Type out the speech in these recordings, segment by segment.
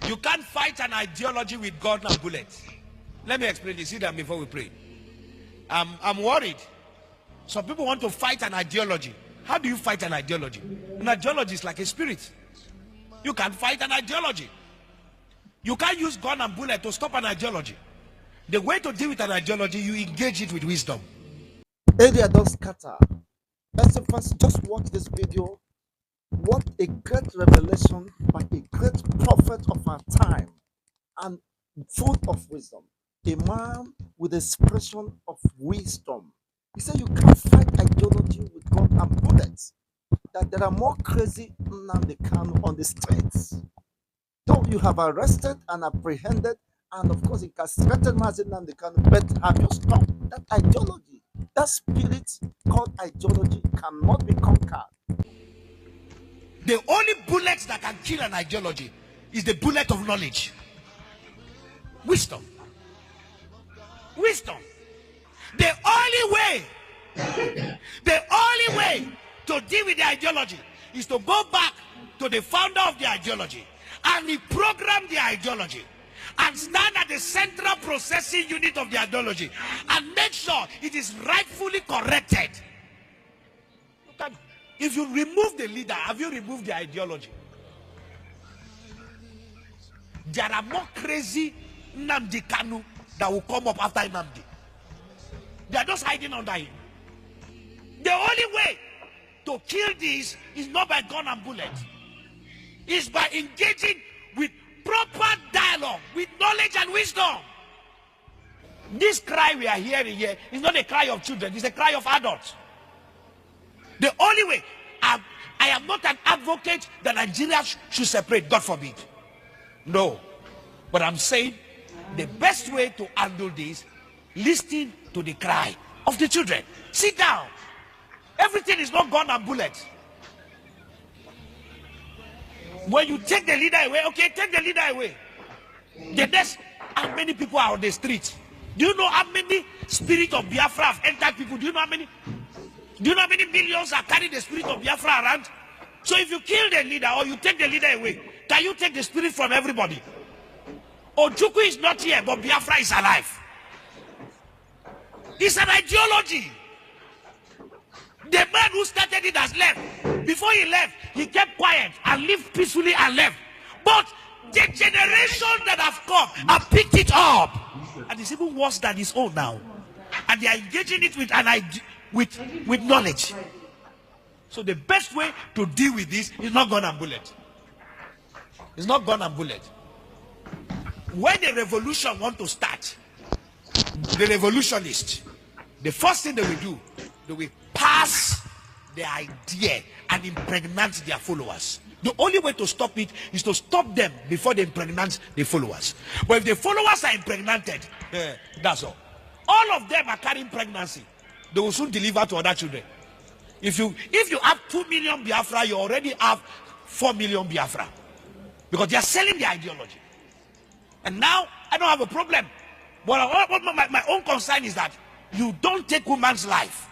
You can't fight an ideology with gun and bullets. Let me explain this. See that before we pray. I'm worried. Some people want to fight an ideology. How do you fight an ideology? An ideology is like a spirit. You can't fight an ideology. You can't use gun and bullet to stop an ideology. The way to deal with an ideology, you engage it with wisdom. Area don't scatter. Let's first just watch this video. What a great revelation by a great prophet of our time and full of wisdom. A man with expression of wisdom. He said you can't fight ideology with gun and bullets. That there are more crazy Nnamdi Kanu on the streets. Though you have arrested and apprehended and of course incarcerated Nnamdi Kanu, but have you stopped that ideology? That spirit called ideology cannot be conquered. The only bullet that can kill an ideology is the bullet of knowledge. Wisdom. Wisdom. The only way to deal with the ideology is to go back to the founder of the ideology and reprogram the ideology and stand at the central processing unit of the ideology and make sure it is rightfully corrected. If you remove the leader, have you removed the ideology? There are more crazy Nnamdi Kanu that will come up after Nnamdi. They are just hiding under him. The only way to kill this is not by gun and bullet. It's by engaging with proper dialogue, with knowledge and wisdom. This cry we are hearing here is not a cry of children, it's a cry of adults. The only way, I am not an advocate that Nigeria should separate, God forbid. No. But I'm saying the best way to handle this, listen to the cry of the children. Sit down. Everything is not gun and bullet. When you take the leader away, okay, take the leader away. The next, how many people are on the street? Do you know how many spirit of Biafra have entered people? Do you know how many? Do you know how many millions are carrying the spirit of Biafra around? So if you kill the leader or you take the leader away, can you take the spirit from everybody? OJUKWU is not here, but Biafra is alive. It's an ideology. The man who started it has left. Before he left, he kept quiet and lived peacefully and left. But the generation that have come have picked it up. And it's even worse than his own now. And they are engaging it with an idea. With knowledge. So the best way to deal with this is not gun and bullet. It's not gun and bullet. When the revolution want to start, the revolutionists, the first thing they will do, they will pass the idea and impregnate their followers. The only way to stop it is to stop them before they impregnate the followers. But if the followers are impregnated, that's all. All of them are carrying pregnancy. They will soon deliver to other children. If you have 2 million Biafra, you already have 4 million Biafra. Because they are selling the ideology. And now, I don't have a problem. But my own concern is that you don't take woman's life.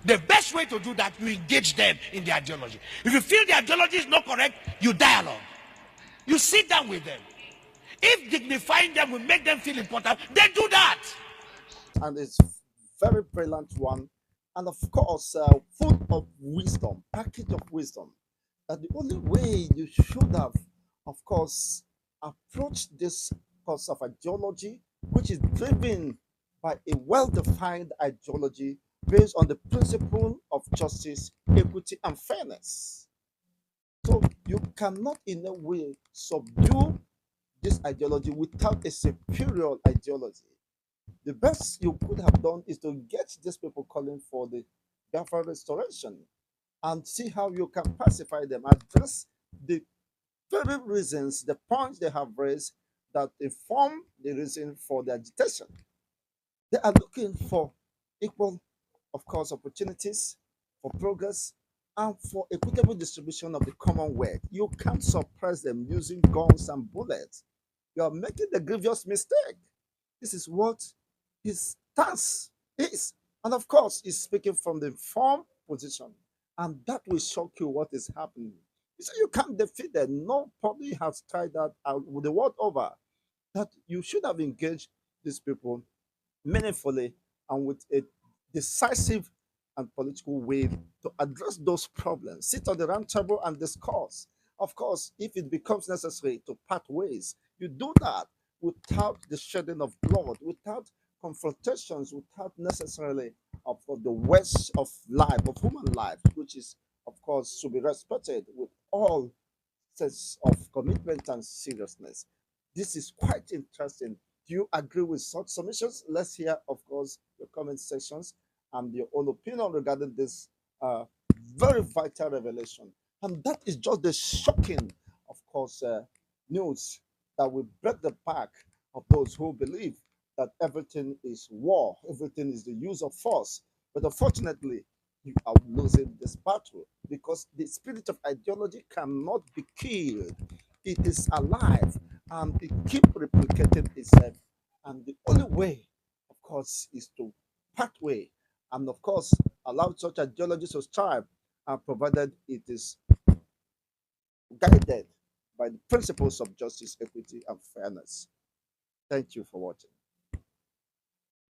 The best way to do that, you engage them in the ideology. If you feel the ideology is not correct, you dialogue. You sit down with them. If dignifying them will make them feel important, then do that. And it's very brilliant one, and of course full of wisdom, package of wisdom, that the only way you should have, of course, approached this course of ideology, which is driven by a well-defined ideology based on the principle of justice, equity, and fairness. So you cannot in a way subdue this ideology without a superior ideology. The best you could have done is to get these people calling for the Biafra restoration and see how you can pacify them, address the very reasons, the points they have raised that inform the reason for the agitation. They are looking for equal, of course, opportunities for progress and for equitable distribution of the commonwealth. You can't suppress them using guns and bullets. You are making the grievous mistake. This is what his stance is. And of course, he's speaking from the informed position. And that will shock you what is happening. You say you can't defeat them. Nobody has tried that out with the world over. That you should have engaged these people meaningfully and with a decisive and political way to address those problems. Sit on the round table and discuss. Of course, if it becomes necessary to part ways, you do that without the shedding of blood, without confrontations, without necessarily of the waste of life, of human life, which is, of course, should be respected with all sense of commitment and seriousness. This is quite interesting. Do you agree with such submissions? Let's hear, of course, your comment sections and your own opinion regarding this uh, very vital revelation. And that is just the shocking, of course, news that will break the back of those who believe that everything is war, everything is the use of force. But unfortunately, you are losing this battle because the spirit of ideology cannot be killed. It is alive and it keeps replicating itself. And the only way, of course, is to part way and, of course, allow such ideologies to strive, provided it is guided by the principles of justice, equity, and fairness. Thank you for watching.